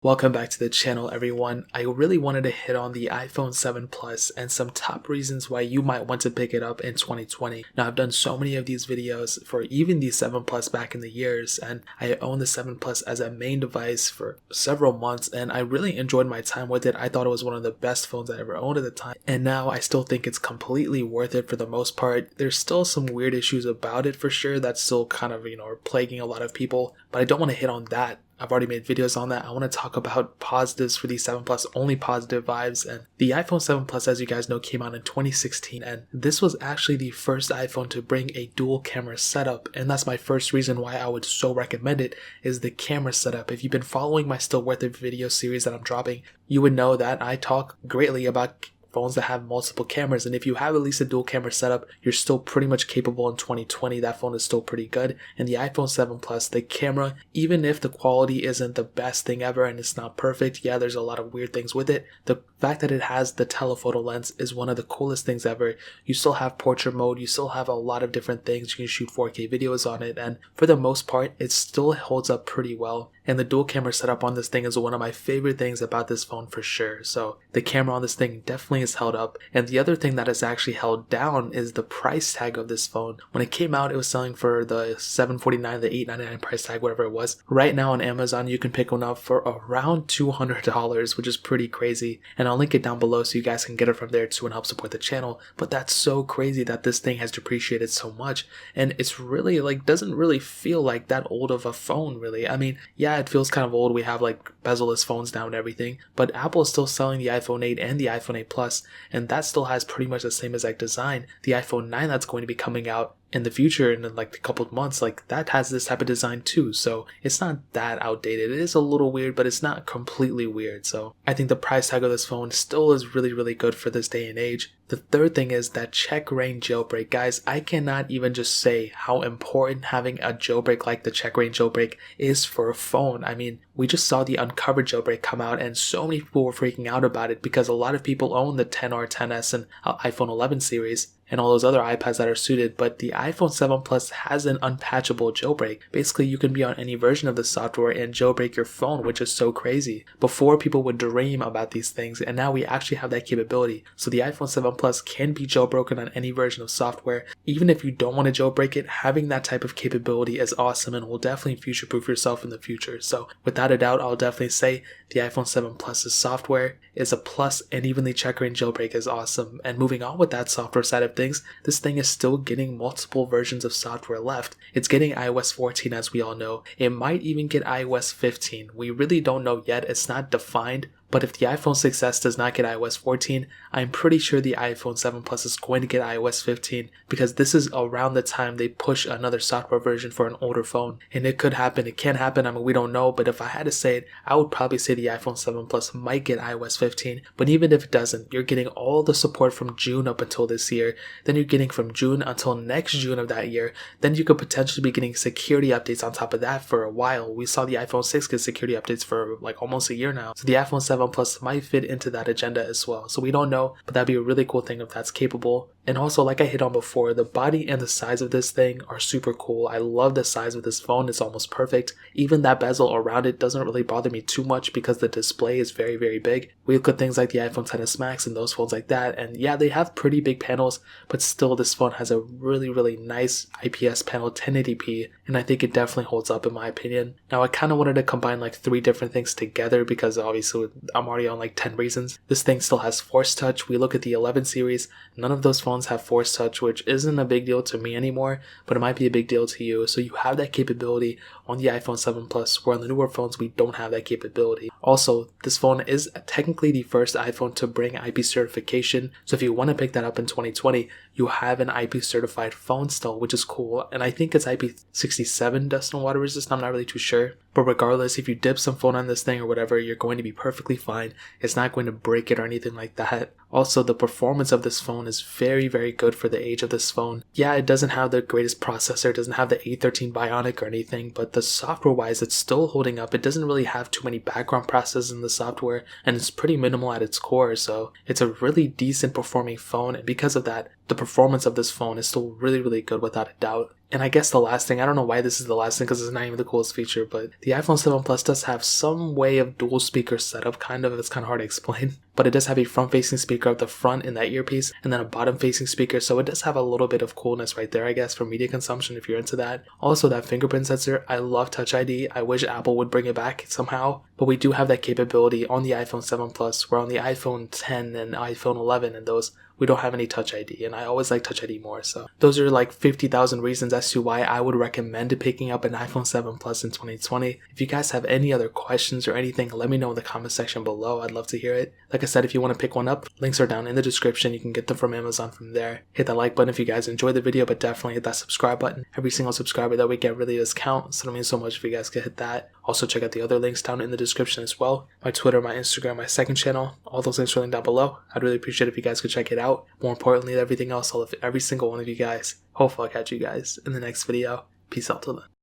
Welcome back to the channel, everyone. I really wanted to hit on the iPhone 7 Plus and some top reasons why you might want to pick it up in 2020. Now, I've done so many of these videos for even the 7 Plus back in the years, and I owned the 7 Plus as a main device for several months, and I really enjoyed my time with it. I thought it was one of the best phones I ever owned at the time, and now I still think it's completely worth it for the most part. There's still some weird issues about it for sure that's still kind of, are plaguing a lot of people, but I don't want to hit on that. I've already made videos on that. I want to talk about positives for the 7 Plus, only positive vibes. And the iPhone 7 Plus, as you guys know, came out in 2016. And this was actually the first iPhone to bring a dual camera setup. And that's my first reason why I would so recommend it, is the camera setup. If you've been following my Still Worth It video series that I'm dropping, you would know that I talk greatly about phones that have multiple cameras, and if you have at least a dual camera setup, you're still pretty much capable in 2020. That phone is still pretty good. And the iPhone 7 Plus, the camera, even if the quality isn't the best thing ever and it's not perfect, yeah, there's a lot of weird things with it, the fact that it has the telephoto lens is one of the coolest things ever. You still have portrait mode, you still have a lot of different things, you can shoot 4K videos on it, and for the most part it still holds up pretty well. And the dual camera setup on this thing is one of my favorite things about this phone for sure. So the camera on this thing definitely is held up. And the other thing that is actually held down is the price tag of this phone. When it came out, it was selling for the $749, the $899 price tag, whatever it was. Right now on Amazon, you can pick one up for around $200, which is pretty crazy. And I'll link it down below so you guys can get it from there too and help support the channel. But that's so crazy that this thing has depreciated so much. And it's really doesn't really feel like that old of a phone, really. I mean, yeah, it feels kind of old. We have bezel-less phones now and everything, but Apple is still selling the iPhone 8 and the iPhone 8 Plus, and that still has pretty much the same exact design. The iPhone 9 that's going to be coming out in the future in a couple of months, that has this type of design too, so it's not that outdated. It is a little weird, but it's not completely weird. So I think the price tag of this phone still is really good for this day and age. The third thing is that check rain jailbreak. Guys, I cannot even just say how important having a jailbreak like the check rain jailbreak is for a phone. I mean, we just saw the uncovered jailbreak come out and so many people were freaking out about it because a lot of people own the XR, XS, and iPhone 11 series and all those other iPads that are suited, but the iPhone 7 Plus has an unpatchable jailbreak. Basically, you can be on any version of the software and jailbreak your phone, which is so crazy. Before, people would dream about these things, and now we actually have that capability. So the iPhone 7 Plus can be jailbroken on any version of software. Even if you don't want to jailbreak it, having that type of capability is awesome and will definitely future-proof yourself in the future. So without a doubt, I'll definitely say the iPhone 7 Plus's software is a plus, and even the check rain jailbreak is awesome. And moving on with that software side of things, this thing is still getting multiple versions of software left. It's getting iOS 14, as we all know. It might even get iOS 15. We really don't know yet. It's not defined. But if the iPhone 6s does not get iOS 14, I'm pretty sure the iPhone 7 Plus is going to get iOS 15, because this is around the time they push another software version for an older phone. And it could happen, it can happen, I mean, we don't know, but if I had to say it, I would probably say the iPhone 7 Plus might get iOS 15. But even if it doesn't, you're getting all the support from June up until this year, then you're getting from June until next June of that year, then you could potentially be getting security updates on top of that for a while. We saw the iPhone 6 get security updates for almost a year now. So the iPhone 7 Plus might fit into that agenda as well. So we don't know, but that'd be a really cool thing if that's capable. And also, like I hit on before, the body and the size of this thing are super cool. I love the size of this phone. It's almost perfect. Even that bezel around it doesn't really bother me too much because the display is very big. We look at things like the iPhone XS Max and those phones like that, and yeah, they have pretty big panels, but still this phone has a really nice IPS panel, 1080p, and I think it definitely holds up in my opinion. Now, I kind of wanted to combine 3 different things together because obviously I'm already on 10 reasons. This thing still has Force Touch. We look at the 11 series, none of those phones have Force Touch, which isn't a big deal to me anymore, but it might be a big deal to you. So you have that capability on the iPhone 7 Plus, where on the newer phones we don't have that capability. Also, this phone is technically the first iPhone to bring IP certification, so if you want to pick that up in 2020, you have an IP certified phone still, which is cool. And I think it's IP67 dust and water resistant, I'm not really too sure. But regardless, if you dip some phone on this thing or whatever, you're going to be perfectly fine. It's not going to break it or anything like that. Also, the performance of this phone is very good for the age of this phone. Yeah, it doesn't have the greatest processor, it doesn't have the A13 Bionic or anything, but the software wise, it's still holding up. It doesn't really have too many background processes in the software, and it's pretty minimal at its core, so it's a really decent performing phone, and because of that, the performance of this phone is still really, really good without a doubt. And I guess the last thing, I don't know why this is the last thing because it's not even the coolest feature, but the iPhone 7 Plus does have some way of dual speaker setup, kind of. It's kind of hard to explain. But it does have a front-facing speaker at the front in that earpiece, and then a bottom-facing speaker, so it does have a little bit of coolness right there, I guess, for media consumption if you're into that. Also, that fingerprint sensor, I love Touch ID. I wish Apple would bring it back somehow, but we do have that capability on the iPhone 7 Plus, where on the iPhone 10 and iPhone 11 and those, we don't have any Touch ID, and I always like Touch ID more. So those are like 50,000 reasons as to why I would recommend picking up an iPhone 7 Plus in 2020. If you guys have any other questions or anything, let me know in the comment section below. I'd love to hear it. Like I said, if you want to pick one up, links are down in the description. You can get them from Amazon from there. Hit that like button if you guys enjoyed the video, but definitely hit that subscribe button. Every single subscriber that we get really does count, so it means so much if you guys could hit that. Also, check out the other links down in the description as well. My Twitter, my Instagram, my second channel. All those links are linked down below. I'd really appreciate it if you guys could check it out. More importantly than everything else, I love every single one of you guys. Hopefully I'll catch you guys in the next video. Peace out till then.